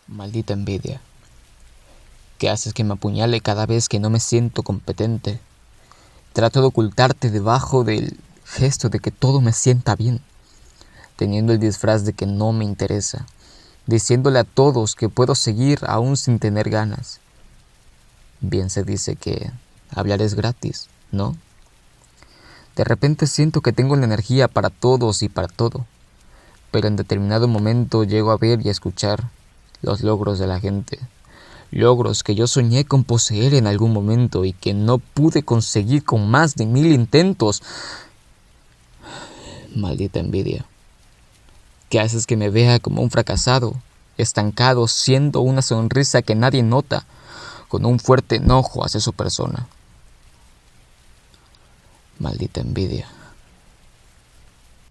Maldita envidia, que haces que me apuñale cada vez que no me siento competente. Trato de ocultarte debajo del gesto de que todo me sienta bien, teniendo el disfraz de que no me interesa, diciéndole a todos que puedo seguir aún sin tener ganas. Bien se dice que hablar es gratis, ¿no? De repente siento que tengo la energía para todos y para todo, pero en determinado momento llego a ver y a escuchar los logros de la gente. Logros que yo soñé con poseer en algún momento y que no pude conseguir con más de 1000 intentos. Maldita envidia, que haces que me vea como un fracasado, estancado, siendo una sonrisa que nadie nota, con un fuerte enojo hacia su persona. Maldita envidia.